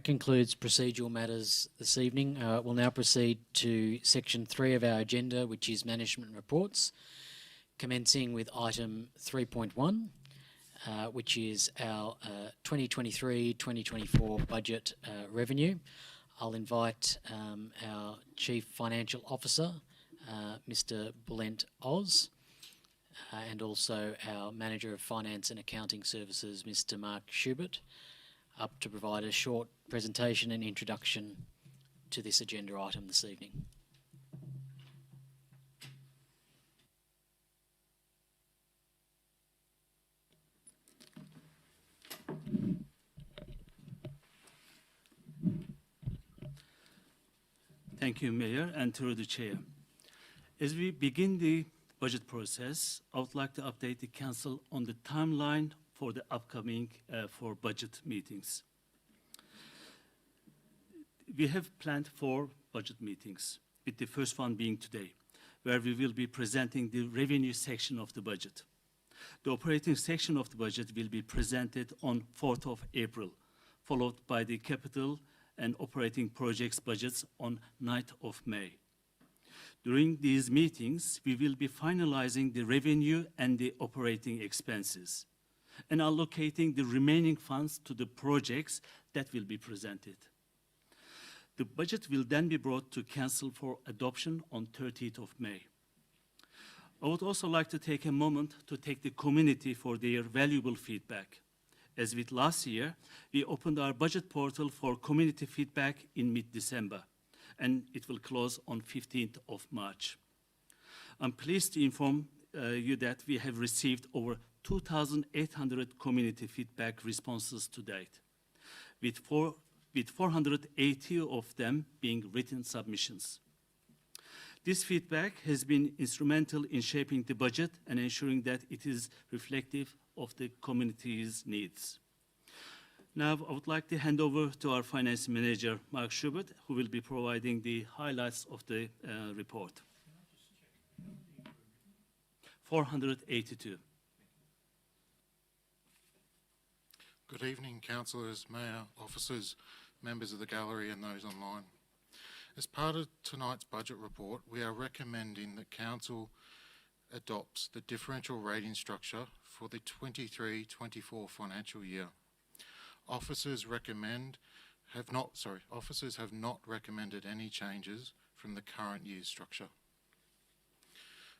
concludes procedural matters this evening. We'll now proceed to section 3 of our agenda, which is management reports, commencing with item 3.1, which is our 2023-2024 budget revenue. I'll invite our Chief Financial Officer, Mr. Bulent Oz, and also our Manager of Finance and Accounting Services, Mr. Mark Schubert, up to provide a short presentation and introduction to this agenda item this evening. Thank you, Mayor, and through the Chair. As we begin the budget process, I would like to update the Council on the timeline for the upcoming for budget meetings. We have planned 4 budget meetings, with the first one being today, where we will be presenting the revenue section of the budget. The operating section of the budget will be presented on 4th of April, followed by the capital and operating projects budgets on 9th of May. During these meetings, we will be finalizing the revenue and the operating expenses and allocating the remaining funds to the projects that will be presented. The budget will then be brought to Council for adoption on 30th of May. I would also like to take a moment to thank the community for their valuable feedback. As with last year, we opened our budget portal for community feedback in mid-December, and it will close on 15th of March. I'm pleased to inform you that we have received over 2,800 community feedback responses to date, with 480 of them being written submissions. This feedback has been instrumental in shaping the budget and ensuring that it is reflective of the community's needs. Now, I would like to hand over to our Finance Manager, Mark Schubert, who will be providing the highlights of the report. 482. Good evening, councillors, mayor, officers, members of the gallery and those online. As part of tonight's budget report, we are recommending that council adopts the differential rating structure for the 23-24 financial year. Officers have not recommended any changes from the current year's structure.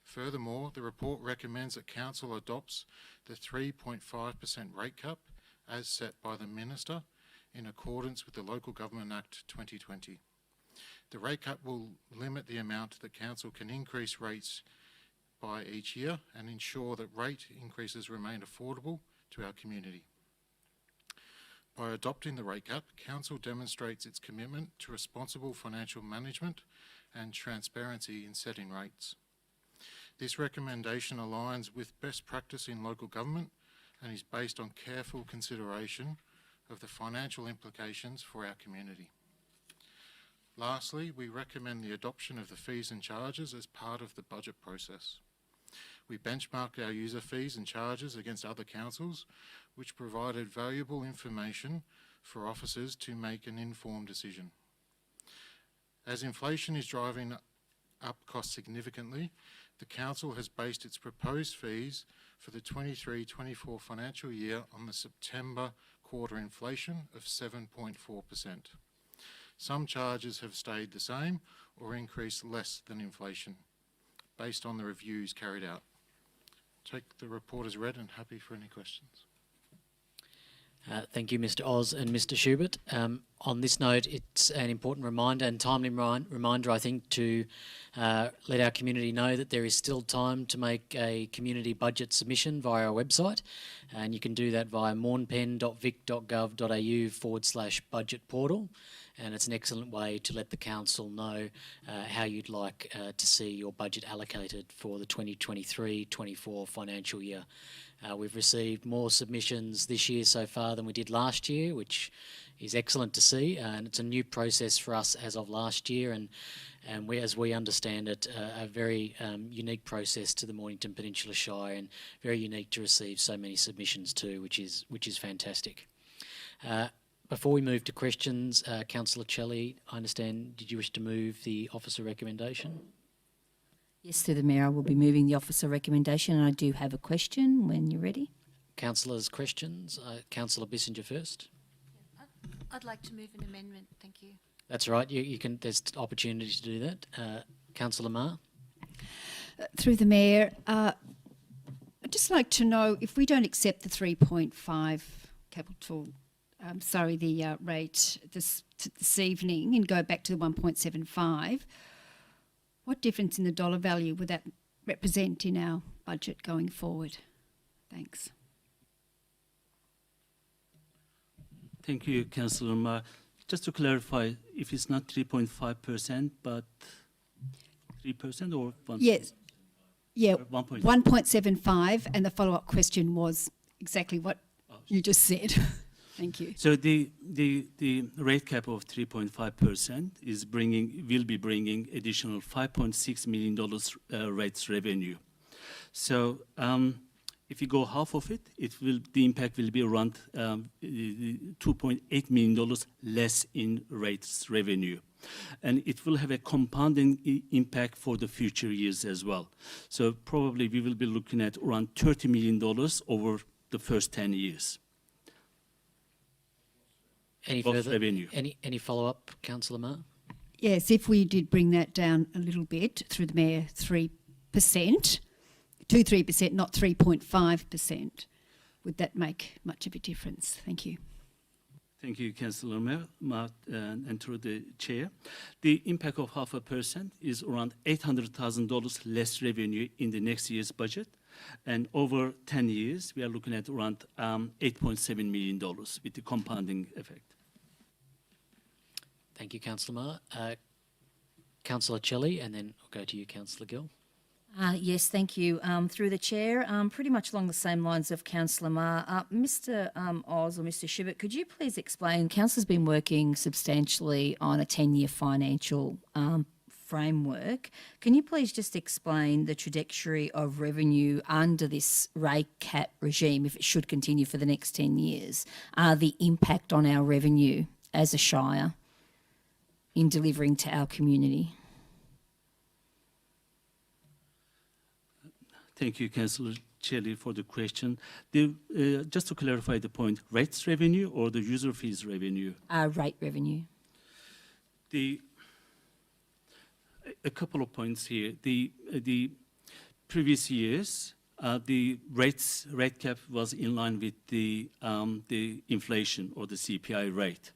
Furthermore, the report recommends that council adopts the 3.5% rate cap as set by the Minister in accordance with the Local Government Act 2020. The rate cap will limit the amount that council can increase rates by each year and ensure that rate increases remain affordable to our community. By adopting the rate cap, council demonstrates its commitment to responsible financial management and transparency in setting rates. This recommendation aligns with best practice in local government and is based on careful consideration of the financial implications for our community. Lastly, we recommend the adoption of the fees and charges as part of the budget process. We benchmarked our user fees and charges against other councils, which provided valuable information for officers to make an informed decision. As inflation is driving up costs significantly, the council has based its proposed fees for the 23-24 financial year on the September quarter inflation of 7.4%. Some charges have stayed the same or increased less than inflation, based on the reviews carried out. Take the report as read and happy for any questions. Thank you, Mr. Oz and Mr. Schubert. On this note, it's an important reminder and timely reminder, I think, to let our community know that there is still time to make a community budget submission via our website, and you can do that via mornpen.vic.gov.au/budget portal, and it's an excellent way to let the council know how you'd like to see your budget allocated for the 2023-24 financial year. We've received more submissions this year so far than we did last year, which is excellent to see, and it's a new process for us as of last year, and we, as we understand it, a very unique process to the Mornington Peninsula Shire, and very unique to receive so many submissions too, which is fantastic. Before we move to questions, Councillor Celli, I understand, did you wish to move the officer recommendation? Yes, through the Mayor, I will be moving the officer recommendation, and I do have a question when you're ready. Councillors, questions? Councillor Bissinger first. I'd like to move an amendment, thank you. That's right. You can. There's opportunity to do that. Councillor Ma. Through the Mayor, I'd just like to know if we don't accept the 3.5 capital, the rate this evening and go back to the 1.75, what difference in the dollar value would that represent in our budget going forward? Thanks. Thank you, Councillor Ma. Just to clarify, if it's not 3.5%, but 3% or 1%? Yes. Yeah, 1.5. 1.75, and the follow-up question was exactly what you just said. Thank you. So the rate cap of 3.5% will be bringing additional $5.6 million rates revenue. So if you go half of it, the impact will be around $2.8 million less in rates revenue. And it will have a compounding impact for the future years as well. So probably we will be looking at around $30 million over the first 10 years. Any Of further revenue. Any follow-up, Councillor Ma? Yes, if we did bring that down a little bit through the Mayor, 3% to 3%, not 3.5%, would that make much of a difference? Thank you. Thank you, Councillor Ma, and through the chair. The impact of 0.5% is around $800,000 less revenue in the next year's budget. And over 10 years, we are looking at around $8.7 million with the compounding effect. Thank you, Councillor Ma. Councillor Celli, and then I'll go to you, Councillor Gill. Yes, thank you. Through the Chair, pretty much along the same lines of Councillor Ma. Mr Oz or Mr Schubert, could you please explain, Council's been working substantially on a 10-year financial framework. Can you please just explain the trajectory of revenue under this rate cap regime, if it should continue for the next 10 years, the impact on our revenue as a Shire in delivering to our community? Thank you, Councillor Celli, for the question. Just to clarify the point, rates revenue or the user fees revenue? Rate revenue. A couple of points here. The previous years, the rate cap was in line with the inflation or the CPI rate.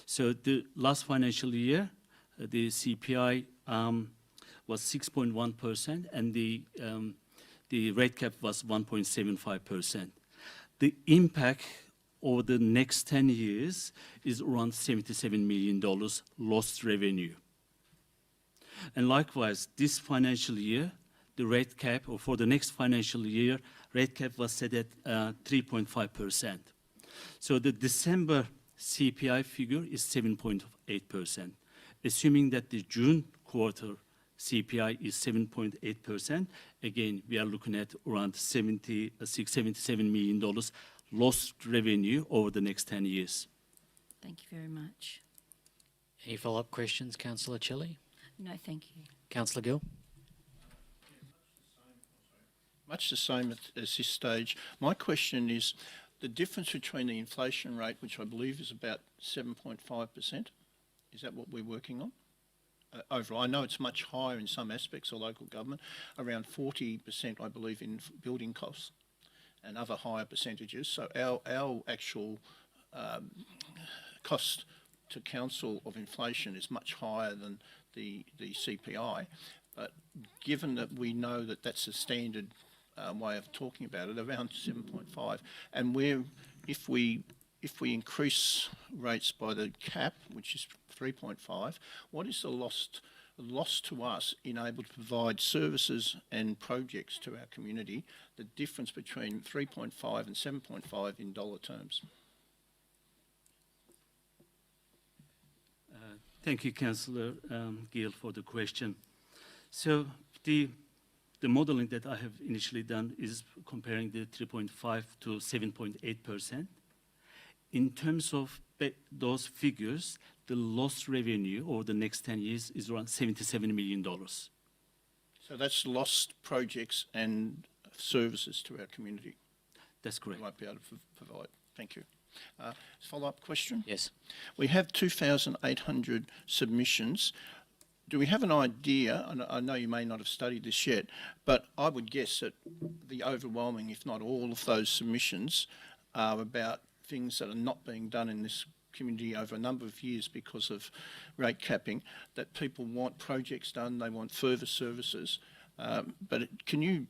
So the last financial year, the CPI was 6.1%, and the rate cap was 1.75%. The impact over the next 10 years is around $77 million lost revenue. And likewise, this financial year, the rate cap, or for the next financial year, rate cap was set at 3.5%. So the December CPI figure is 7.8%. Assuming that the June quarter CPI is 7.8%, again, we are looking at around $77 million lost revenue over the next 10 years. Thank you very much. Any follow-up questions, Councillor Celli? No, thank you. Councillor Gill? Much the same as this stage. My question is the difference between the inflation rate, which I believe is about 7.5%, is that what we're working on? Overall, I know it's much higher in some aspects of local government, around 40%, I believe, in building costs and other higher percentages. So our actual cost to council of inflation is much higher than the CPI. But given that we know that that's a standard way of talking about it, around 7.5, and if we increase rates by the cap, which is 3.5, what is the loss to us in able to provide services and projects to our community, the difference between 3.5 and 7.5 in dollar terms? Thank you, Councillor Gill, for the question. So the modeling that I have initially done is comparing the 3.5 to 7.8%. In terms of those figures, the lost revenue over the next 10 years is around $77 million. So that's lost projects and services to our community. That's correct. We won't be able to provide. Thank you. Follow-up question? Yes. We have 2,800 submissions. Do we have an idea, and I know you may not have studied this yet, but I would guess that the overwhelming, if not all of those submissions are about things that are not being done in this community over a number of years because of rate capping, that people want projects done, they want further services. Can you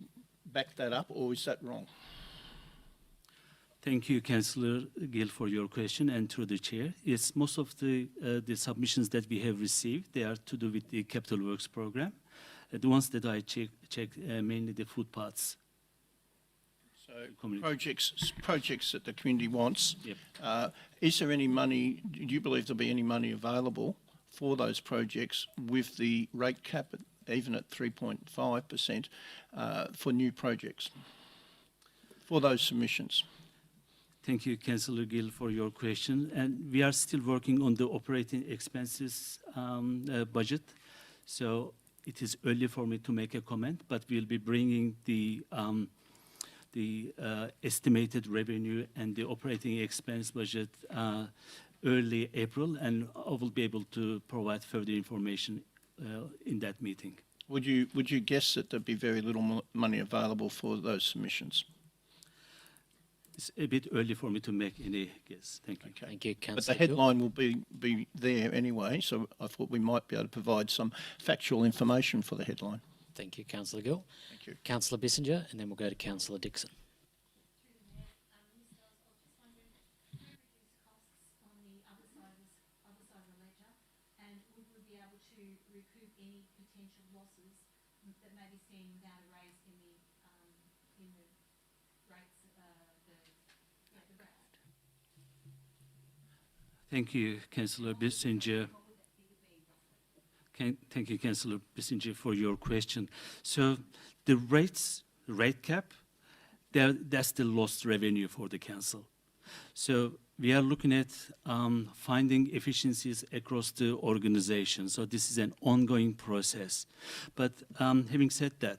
back that up, or is that wrong? Thank you, Councillor Gill, for your question, and through the chair. Yes, most of the submissions that we have received, they are to do with the Capital Works program. The ones that I checked, mainly the footpaths. So Community. projects that the community wants. Yep. Is there any money, do you believe there'll be any money available for those projects with the rate cap, even at 3.5%, for new projects, for those submissions? Thank you, Councillor Gill, for your question. And we are still working on the operating expenses budget. So it is early for me to make a comment, but we'll be bringing the estimated revenue and the operating expense budget early April, and I will be able to provide further information in that meeting. Would you guess that there'd be very little money available for those submissions? It's a bit early for me to make any guess. Thank you. Okay. Thank you, But the Councillor Gill. headline will be there anyway, so I thought we might be able to provide some factual information for the headline. Thank you, Councillor Gill. Thank you. Councillor Bissinger, and then we'll go to Councillor Dixon. That may be seen without a raise in the rates, the rates. Thank you, Councillor Bissinger. Thank you, Councillor Bissinger, for your question. So the rate cap, that's the lost revenue for the council. So we are looking at finding efficiencies across the organization. So this is an ongoing process. But having said that,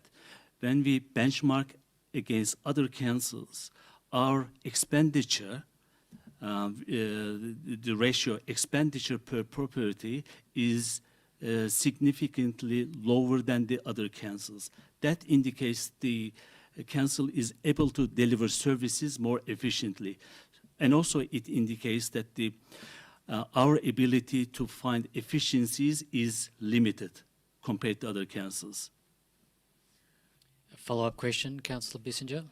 when we benchmark against other councils, our expenditure, the ratio expenditure per property is significantly lower than the other councils. That indicates the council is able to deliver services more efficiently. And also it indicates that our ability to find efficiencies is limited compared to other councils. A follow-up question, Councillor Bissinger.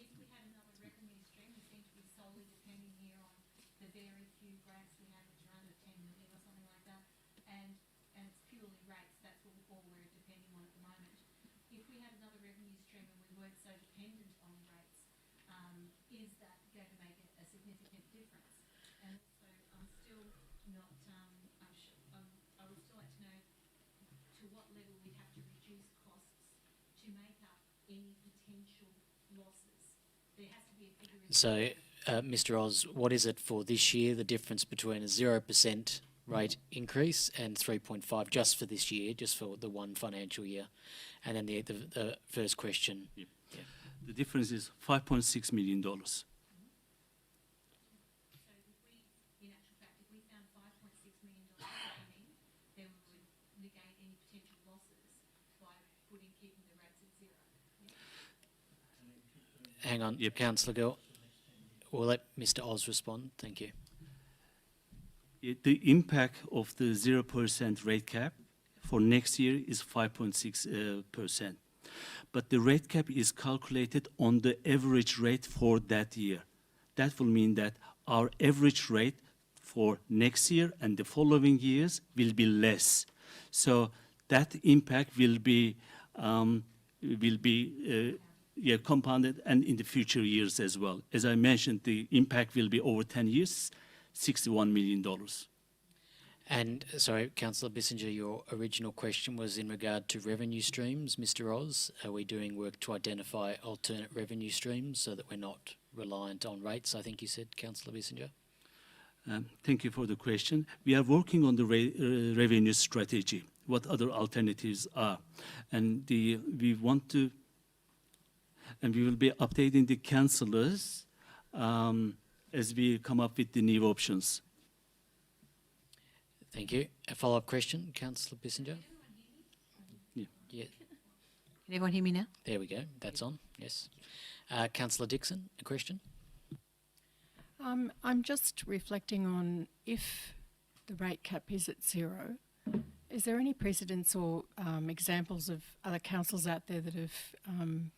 If we had another revenue stream, we seem to be solely depending here on the very few grants we have, which are under 10 million or something like that, and it's purely rates, that's all we're depending on at the moment. If we had another revenue stream and we weren't so dependent on rates, is that going to make a significant difference? And so I'm still not, I would still like to know to what level we'd have to reduce costs to make up any potential losses. There has to be a figure in. So, Mr. Oz, what is it for this year, the difference between a 0% rate increase and 3.5 just for this year, just for the one financial year? And then the first question. Yep. Yeah. The difference is $5.6 million. So if we, in actual fact, if we found $5.6 million coming, then we would negate any potential losses by keeping the rates at zero. Hang on, Yep. Councillor Gill. We'll let Mr. Oz respond. Thank you. The impact of the 0% rate cap for next year is 5.6%. But the rate cap is calculated on the average rate for that year. That will mean that our average rate for next year and the following years will be less. So that impact will be compounded and in the future years as well. As I mentioned, the impact will be over 10 years, $61 million. And, sorry, Councillor Bissinger, your original question was in regard to revenue streams. Mr. Oz, are we doing work to identify alternate revenue streams so that we're not reliant on rates, I think you said, Councillor Bissinger. Thank you for the question. We are working on the revenue strategy, what other alternatives are. And we want to, and we will be updating the councillors as we come up with the new options. Thank you. A follow-up question, Councillor Bissinger? Yeah, Can everyone hear me now? there we go. That's on, yes. Councillor Dixon, a question? I'm just reflecting on if the rate cap is at zero, is there any precedents or examples of other councils out there that have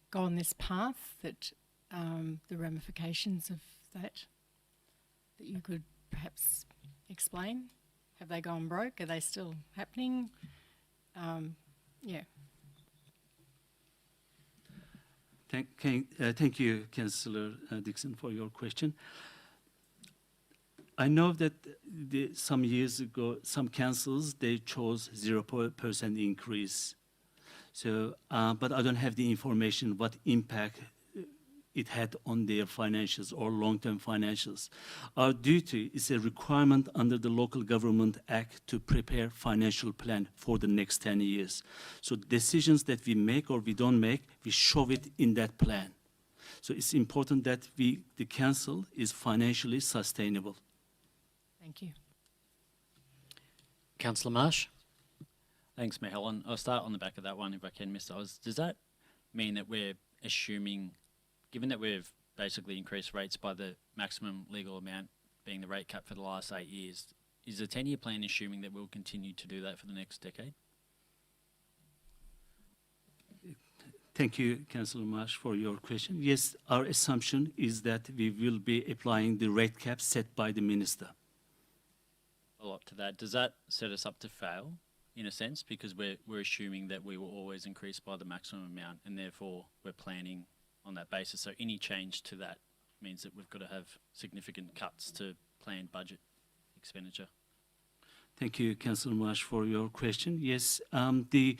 gone this path, that the ramifications of that you could perhaps explain? Have they gone broke? Are they still happening? Yeah. Thank you, Councillor Dixon, for your question. I know that some years ago, some councils, they chose 0% increase. So, but I don't have the information what impact it had on their financials or long-term financials. Our duty is a requirement under the Local Government Act to prepare financial plan for the next 10 years. So decisions that we make or we don't make, we show it in that plan. So it's important that the council is financially sustainable. Thank you. Councillor Marsh? Thanks, Mayor Helen. I'll start on the back of that one if I can, Mr. Oz. Does that mean that we're assuming, given that we've basically increased rates by the maximum legal amount being the rate cap for the last 8 years, is the 10-year plan assuming that we'll continue to do that for the next decade? Thank you, Councillor Marsh, for your question. Yes, our assumption is that we will be applying the rate cap set by the Minister. Follow up to that, does that set us up to fail in a sense, because we're assuming that we will always increase by the maximum amount and therefore we're planning on that basis? So any change to that means that we've got to have significant cuts to planned budget expenditure. Thank you, Councillor Marsh, for your question. Yes, the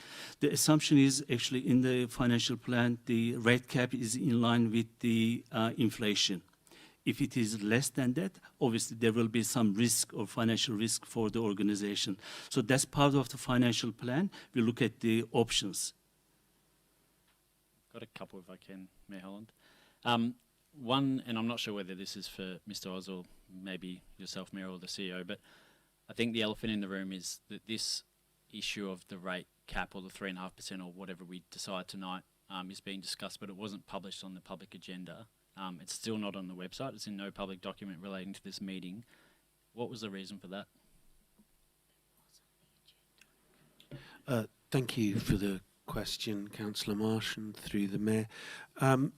assumption is actually in the financial plan, the rate cap is in line with the inflation. If it is less than that, obviously there will be some risk or financial risk for the organization. So that's part of the financial plan. We look at the options. Got a couple if I can, Mayor Holland. One, and I'm not sure whether this is for Mr. Oz or maybe yourself, Mayor, or the CEO, but I think the elephant in the room is that this issue of the rate cap or the 3.5% or whatever we decide tonight is being discussed, but it wasn't published on the public agenda. It's still not on the website. It's in no public document relating to this meeting. What was the reason for that? Thank you for the question, Councillor Marsh, and through the Mayor.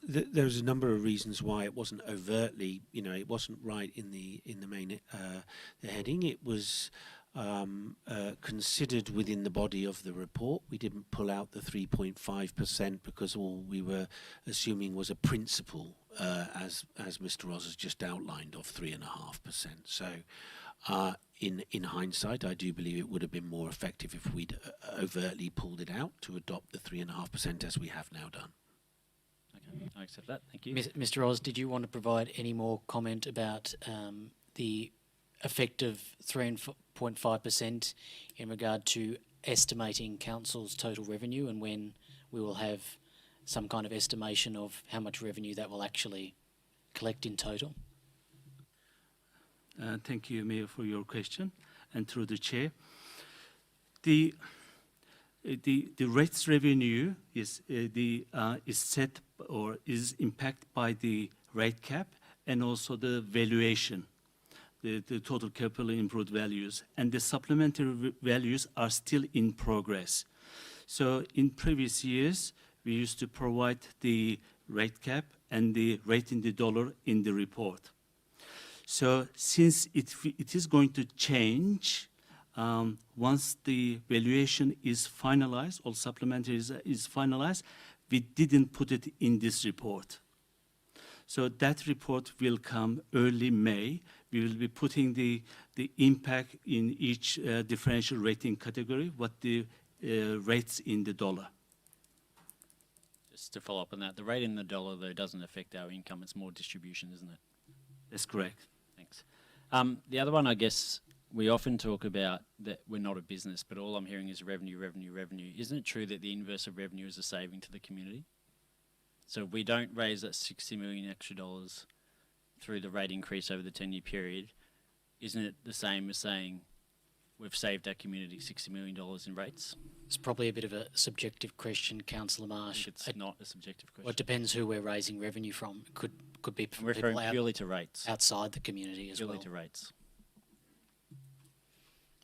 There's a number of reasons why it wasn't overtly, it wasn't right in the main the heading. It was considered within the body of the report. We didn't pull out the 3.5% because all we were assuming was a principle, as Mr. Oz has just outlined, of 3.5%. So in hindsight, I do believe it would have been more effective if we'd overtly pulled it out to adopt the 3.5% as we have now done. Okay, I accept that. Thank you. Mr. Oz, did you want to provide any more comment about the effective 3.5% in regard to estimating council's total revenue and when we will have some kind of estimation of how much revenue that will actually collect in total? Thank you, Mayor, for your question, and through the Chair. The rates revenue is set or is impacted by the rate cap and also the valuation, the total capital improved values, and the supplementary values are still in progress. So in previous years, we used to provide the rate cap and the rate in the dollar in the report. So since it is going to change, once the valuation is finalized, or supplementary is finalized, we didn't put it in this report. So that report will come early May. We will be putting the impact in each differential rating category, what the rates in the dollar. Just to follow up on that, the rate in the dollar, though, doesn't affect our income. It's more distribution, isn't it? That's correct. Thanks. The other one, I guess, we often talk about that we're not a business, but all I'm hearing is revenue, revenue, revenue. Isn't it true that the inverse of revenue is a saving to the community? So if we don't raise that $60 million extra dollars through the rate increase over the 10-year period, isn't it the same as saying we've saved our community $60 million in rates? It's probably a bit of a subjective question, Councillor Marsh. It's not a subjective question. Well, it depends who we're raising revenue from. It could be I'm from referring people purely to rates. outside the community as Purely well. to rates.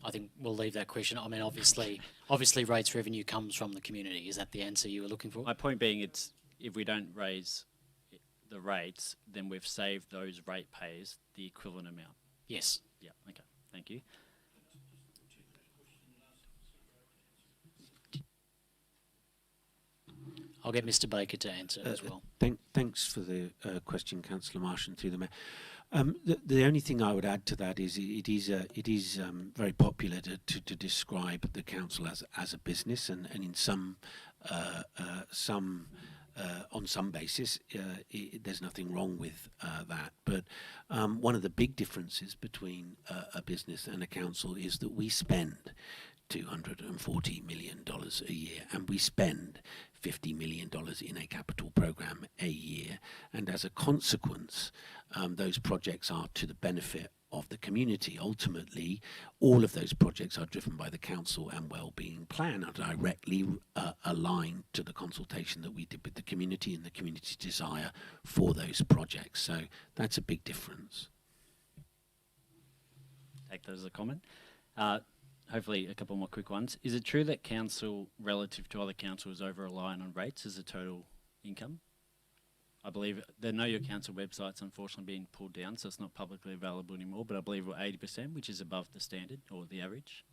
I think we'll leave that question. I mean, obviously rates revenue comes from the community. Is that the answer you were looking for? My point being, it's if we don't raise the rates, then we've saved those ratepayers the equivalent amount. Yes. Yeah, okay. Thank you. I'll get Mr Baker to answer as well. Thanks for the question, Councillor Marsh, and through the Mayor. The only thing I would add to that is it is very popular to describe the council as a business, and in on some basis there's nothing wrong with that. But one of the big differences between a business and a council is that we spend $240 million a year, and we spend $50 million in a capital program a year, and as a consequence those projects are to the benefit of the community. Ultimately, all of those projects are driven by the council, and wellbeing plan are directly aligned to the consultation that we did with the community and the community's desire for those projects. So that's a big difference. Take that as a comment. Hopefully a couple more quick ones. Is it true that council, relative to other councils, over-reliant on rates as a total income? I believe the Know Your Council website's unfortunately being pulled down, so it's not publicly available anymore, but I believe we're 80%, which is above the standard or the average.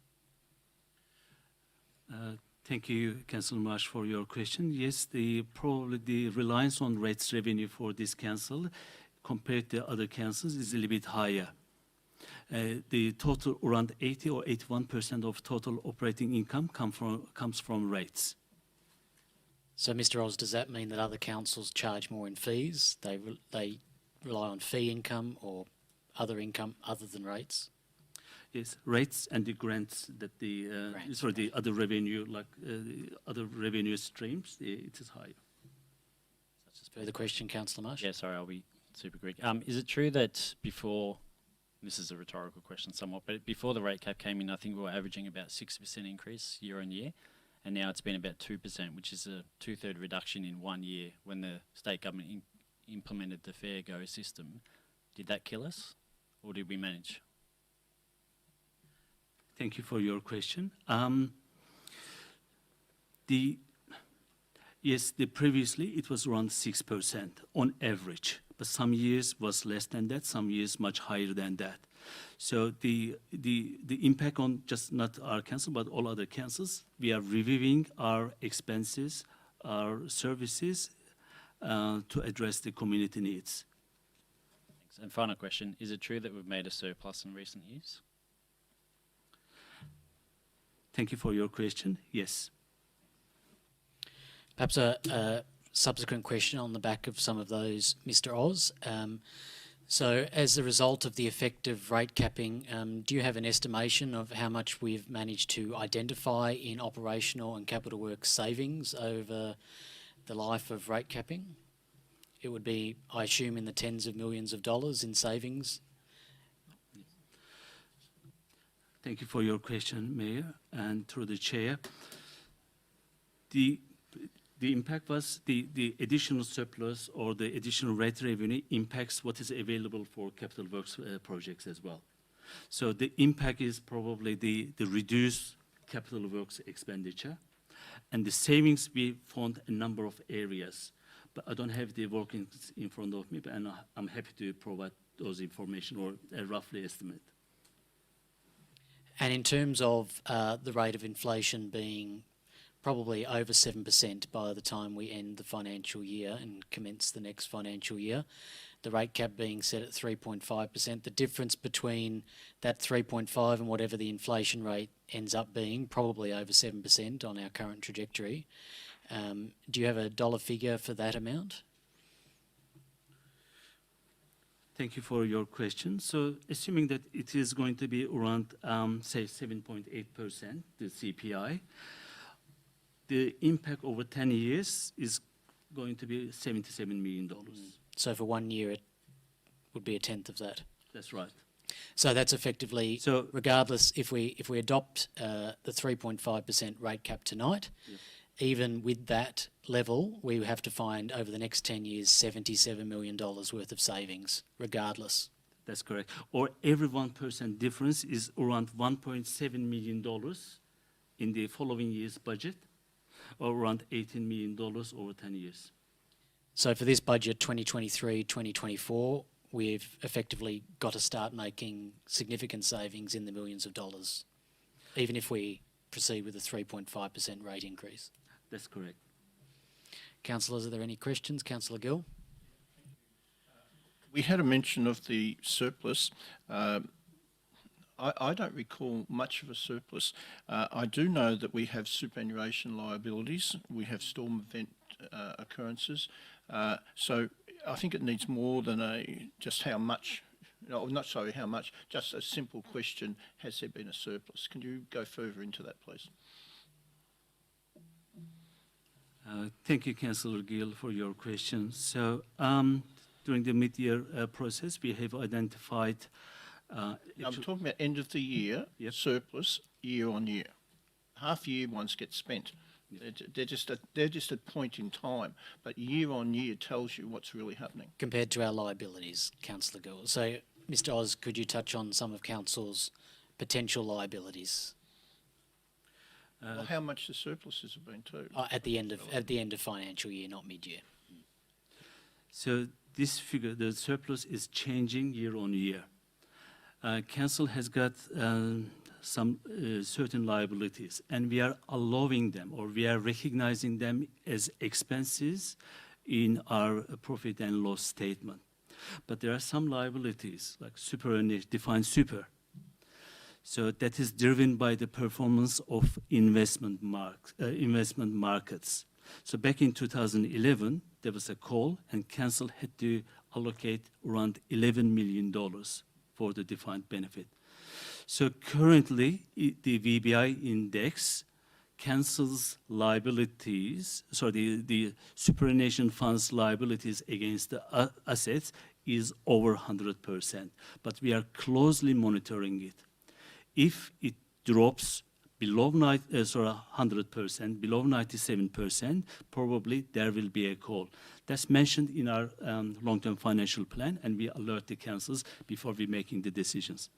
Thank you, Councillor Marsh, for your question. Yes, probably the reliance on rates revenue for this council compared to other councils is a little bit higher. The total around 80 or 81% of total operating income comes from rates. So, Mr Oz, does that mean that other councils charge more in fees? They rely on fee income or other income other than rates? Yes, rates and the grants that the other revenue, like the other revenue streams, it is higher. That's just further question, Councillor Marsh. Yeah, sorry, I'll be super quick. Is it true that before, this is a rhetorical question somewhat, but before the rate cap came in, I think we were averaging about 6% increase year on year, and now it's been about 2%, which is a two-third reduction in 1 year when the state government implemented the Fair Go system. Did that kill us, or did we manage? Thank you for your question. Previously it was around 6% on average, but some years was less than that, some years much higher than that. So the impact on just not our council but all other councils, we are reviewing our expenses, our services to address the community needs. Thanks. And final question, is it true that we've made a surplus in recent years? Thank you for your question. Yes. Perhaps a subsequent question on the back of some of those, Mr Oz. So as a result of the effective rate capping, do you have an estimation of how much we've managed to identify in operational and capital works savings over the life of rate capping? It would be, I assume, in the tens of millions of dollars in savings. Thank you for your question, Mayor, and through the Chair. The impact was the additional surplus or the additional rate revenue impacts what is available for capital works projects as well. So the impact is probably the reduced capital works expenditure, and the savings we found a number of areas, but I don't have the workings in front of me, and I'm happy to provide those information or a roughly estimate. And in terms of the rate of inflation being probably over 7% by the time we end the financial year and commence the next financial year, the rate cap being set at 3.5%, the difference between that 3.5 and whatever the inflation rate ends up being, probably over 7% on our current trajectory, Do you have a dollar figure for that amount? Thank you for your question. So assuming that it is going to be around, say, 7.8%, the CPI, the impact over 10 years is going to be $77 million. So for 1 year, it would be a tenth of that. That's right. So that's effectively, So- regardless, if we adopt the 3.5% rate cap tonight, Yep. even with that level, we have to find over the next 10 years $77 million worth of savings, regardless. That's correct. Or every 1% difference is around $1.7 million in the following year's budget, or around $18 million over 10 years. So for this budget, 2023-2024, we've effectively got to start making significant savings in the millions of dollars, even if we proceed with a 3.5% rate increase. That's correct. Councillors, are there any questions? Councillor Gill? We had a mention of the surplus. I don't recall much of a surplus. I do know that we have superannuation liabilities. We have storm event occurrences. So I think it needs more than just how much, no, not sorry, how much, just a simple question, has there been a surplus? Can you go further into that, please? Thank you, Councillor Gill, for your question. So during the mid-year process, we have identified... I'm talking about end of the year, Yep. surplus, year on year. Half year ones get spent. They're just a point in time, but year on year tells you what's really happening. Compared to our liabilities, Councillor Gill. So, Mr Oz, could you touch on some of Council's potential liabilities Well, how much the surpluses have been too. at the end of financial year, not mid-year? So this figure, the surplus is changing year on year. Council has got some certain liabilities, and we are allowing them, or we are recognizing them as expenses in our profit and loss statement. But there are some liabilities, like defined super. So that is driven by the performance of investment markets. So back in 2011, there was a call, and Council had to allocate around $11 million for the defined benefit. So currently, the VBI index, Council's liabilities, the superannuation fund's liabilities against the assets is over 100%, but we are closely monitoring it. If it drops below 100%, below 97%, probably there will be a call. That's mentioned in our long-term financial plan, and we alert the councils before we're making the decisions.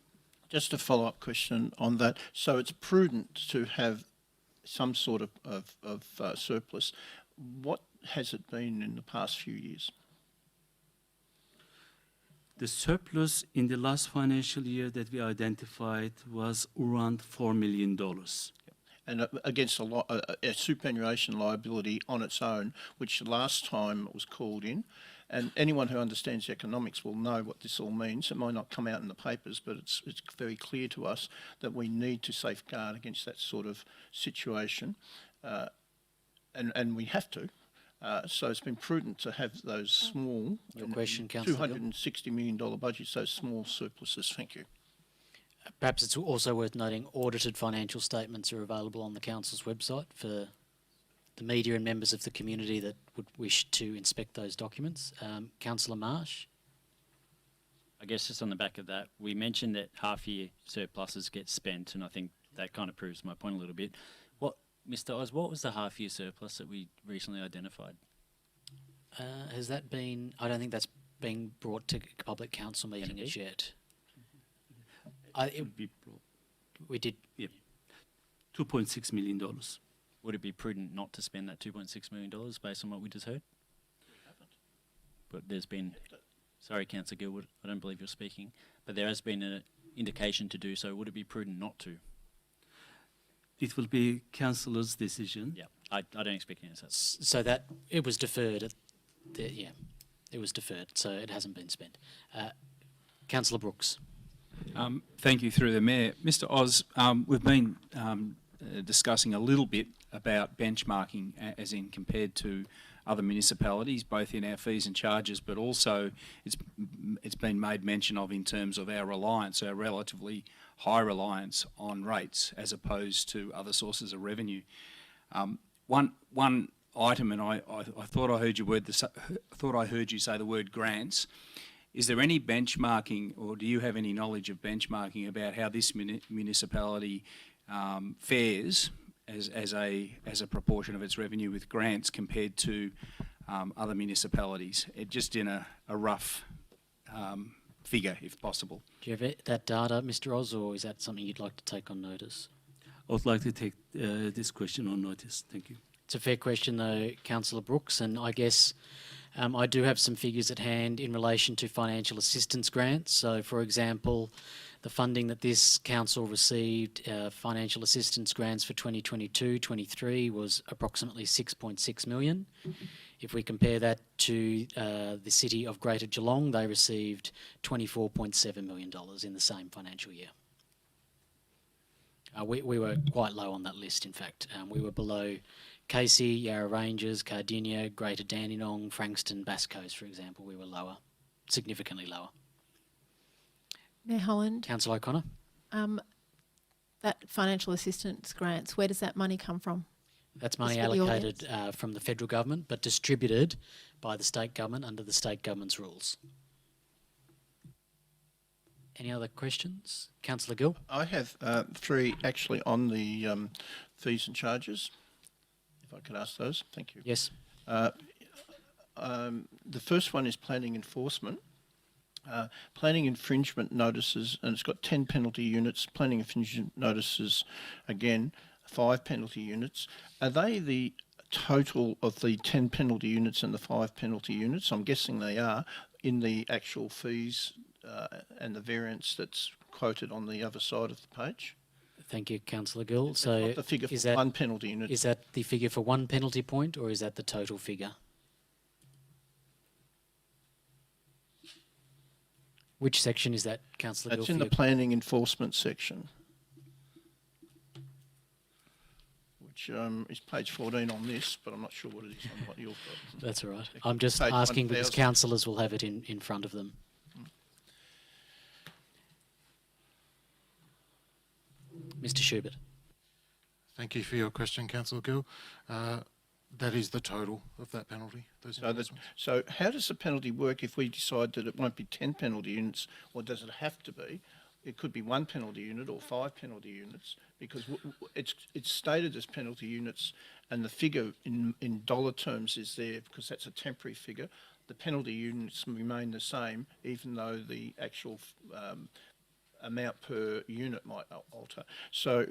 Just a follow-up question on that. So it's prudent to have some sort of surplus. What has it been in the past few years? The surplus in the last financial year that we identified was around $4 million. And against a superannuation liability on its own, which last time it was called in, and anyone who understands economics will know what this all means. It might not come out in the papers, but it's very clear to us that we need to safeguard against that sort of situation, and we have to. So it's been prudent to have those small, Your question, Councillor Gill? $260 million budgets, those small surpluses. Thank you. Perhaps it's also worth noting audited financial statements are available on the Council's website for the media and members of the community that would wish to inspect those documents. Councillor Marsh? I guess just on the back of that, we mentioned that half-year surpluses get spent, and I think that kind of proves my point a little bit. Mr. Oz, what was the half-year surplus that we recently identified? Has that been... I don't think that's been brought to public council meeting as yet. We did... Yep. $2.6 million. Would it be prudent not to spend that $2.6 million based on what we just heard? We haven't. But there's been... Sorry, Councillor Gilwood, I don't believe you're speaking, but there has been an indication to do so. Would it be prudent not to? It will be councillor's decision. Yeah, I don't expect any such. So that... It was deferred. It was deferred, so it hasn't been spent. Councillor Brooks. Thank you, through the Mayor. Mr. Oz, we've been discussing a little bit about benchmarking, as in compared to other municipalities, both in our fees and charges, but also it's been made mention of in terms of our reliance, our relatively high reliance on rates as opposed to other sources of revenue. One item, and I thought I heard you say the word grants. Is there any benchmarking, or do you have any knowledge of benchmarking about how this municipality fares as a proportion of its revenue with grants compared to other municipalities? Just in a rough figure, if possible. Do you have that data, Mr. Oz, or is that something you'd like to take on notice? I would like to take this question on notice. Thank you. It's a fair question, though, Councillor Brooks, and I guess I do have some figures at hand in relation to financial assistance grants. So, for example, the funding that this council received, financial assistance grants for 2022-23 was approximately 6.6 million. If we compare that to the city of Greater Geelong, they received $24.7 million in the same financial year. We were quite low on that list, in fact. We were below Casey, Yarra Ranges, Cardinia, Greater Dandenong, Frankston, Bass Coast, for example. We were lower, significantly lower. Mayor Holland, Councillor O'Connor? that financial assistance grants, where does that money come from? That's money Just for the allocated from the federal government, but distributed by the state government under the state government's rules. Any other questions? Councillor Gill? I have three actually on the fees and charges, if I could ask those. Thank you. Yes. The first one is planning enforcement. Planning infringement notices, and it's got 10 penalty units. Planning infringement notices, again, 5 penalty units. Are they the total of the 10 penalty units and the 5 penalty units? I'm guessing they are in the actual fees and the variance that's quoted on the other side of the page. Thank you, Councillor Gill. That's So not the figure is for that, one penalty unit. is that the figure for one penalty point, or is that the total figure? Which section is that, Councillor Gill? That's in the planning enforcement section, which is page 14 on this, but I'm not sure what it is on what you've got. That's all right. I'm just Page asking because 1000. councillors will have it in front of them. Mr. Schubert. Thank you for your question, Councillor Gill. That is the total of that penalty. So how does the penalty work if we decide that it won't be 10 penalty units, or does it have to be? It could be 1 penalty unit or 5 penalty units, because it's stated as penalty units, and the figure in dollar terms is there because that's a temporary figure. The penalty units remain the same, even though the actual amount per unit might alter. So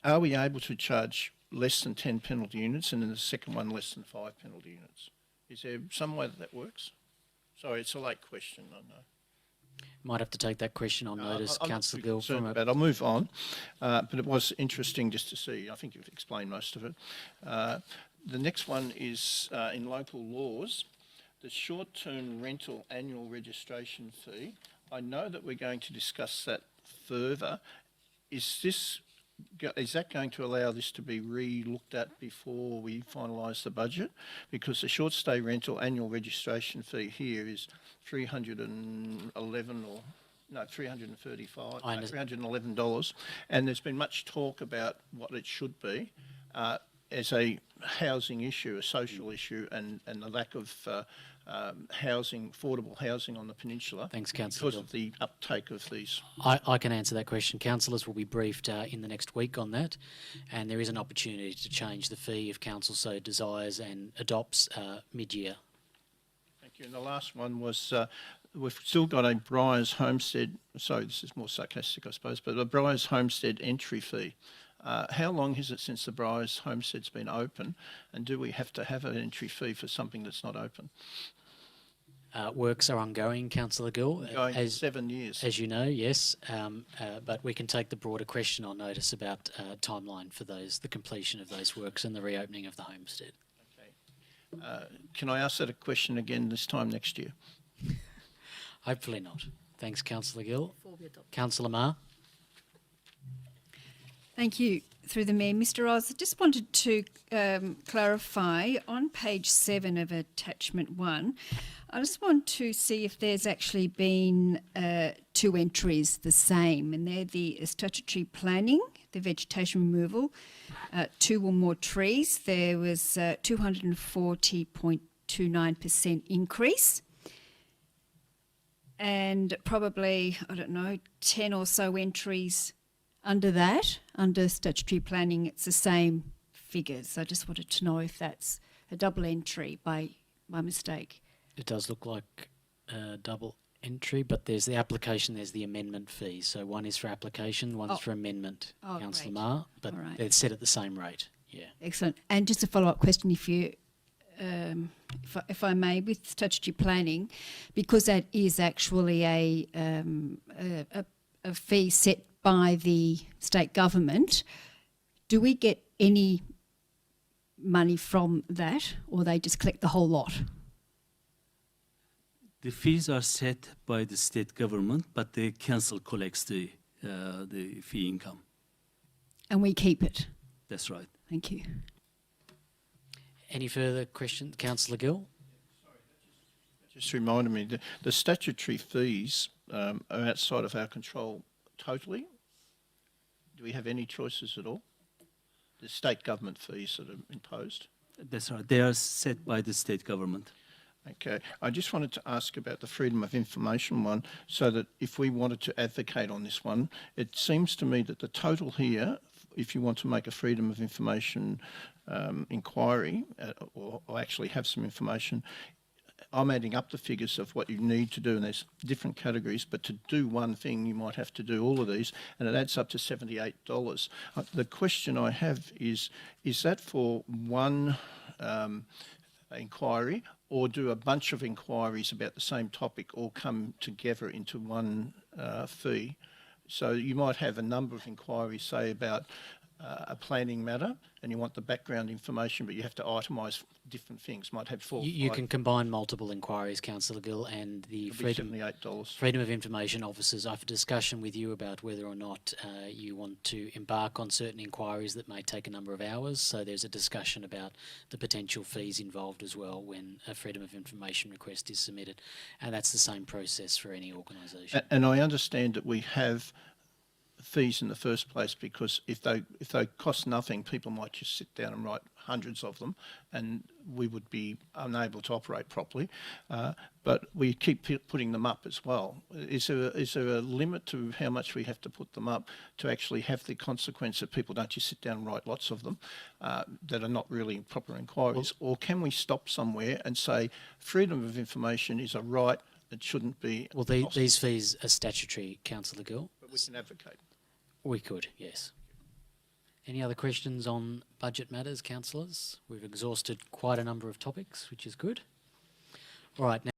are we able to charge less than 10 penalty units, and then the second one less than 5 penalty units? Is there some way that works? Sorry, it's a late question, I know. Might have to take that question on notice, Councillor Gill. I'll move on, but it was interesting just to see. I think you've explained most of it. The next one is in local laws, the short-term rental annual registration fee. I know that we're going to discuss that further. Is that going to allow this to be re-looked at before we finalise the budget? Because the short stay rental annual registration fee here is $311, and there's been much talk about what it should be as a housing issue, a social issue, and the lack of affordable housing on the peninsula. Thanks, Councillor because of the uptake of these. I can answer that question. Councillors will be briefed in the next week on that, and there is an opportunity to change the fee if council so desires and adopts mid-year. Thank you. And the last one was we've still got a Briars Homestead. Sorry, this is more sarcastic, I suppose, but a Briars Homestead entry fee. How long is it since the Briars Homestead's been open, and do we have to have an entry fee for something that's not open? Works are ongoing, Councillor Gill. Going 7 years. As you know, yes, but we can take the broader question on notice about timeline for the completion of those works and the reopening of the homestead. Okay. Can I ask that a question again this time next year? Hopefully not. Thanks, Councillor Gill. Councillor Marr. Thank you. through the Mayor. Mr Oz, I just wanted to clarify, on page 7 of attachment 1, I just want to see if there's actually been 2 entries the same, and they're the statutory planning, the vegetation removal, 2 or more trees. There was 240.29% increase, and probably, I don't know, 10 or so entries under that, under statutory planning. It's the same figures. I just wanted to know if that's a double entry by mistake. It does look like a double entry, but there's the application, there's the amendment fee. So one is for application, one's for amendment, Councillor great. Marr, but All right. they're set at the same rate. Yeah. Excellent. And just a follow-up question, if you, if I may, with statutory planning, because that is actually a fee set by the state government, do we get any money from that, or they just collect the whole lot? The fees are set by the state government, but the council collects the fee income. And we keep it? That's right. Thank you. Any further questions? Councillor Gill? Just reminded me, the statutory fees are outside of our control totally. Do we have any choices at all? The state government fees that are imposed? That's right. They are set by the state government. Okay. I just wanted to ask about the freedom of information one, so that if we wanted to advocate on this one, it seems to me that the total here, if you want to make a freedom of information inquiry or actually have some information, I'm adding up the figures of what you need to do, and there's different categories, but to do one thing, you might have to do all of these, and it adds up to $78. The question I have is that for one inquiry, or do a bunch of inquiries about the same topic all come together into one fee? So you might have a number of inquiries, say, about a planning matter, and you want the background information, but you have to itemise different things. Might have 4 or 5. You can combine multiple inquiries, Councillor Gill, and the $78. Freedom of Information officers have a discussion with you about whether or not you want to embark on certain inquiries that may take a number of hours. So there's a discussion about the potential fees involved as well when a Freedom of Information request is submitted. And that's the same process for any organisation. And I understand that we have fees in the first place, because if they cost nothing, people might just sit down and write hundreds of them, and we would be unable to operate properly. But we keep putting them up as well. Is there a limit to how much we have to put them up to actually have the consequence that people don't just sit down and write lots of them that are not really proper inquiries? Or can we stop somewhere and say freedom of information is a right, it shouldn't be? Well, these fees are statutory, Councillor Gill. But we can advocate. We could, yes. Any other questions on budget matters, councillors? We've exhausted quite a number of topics, which is good. All right. Now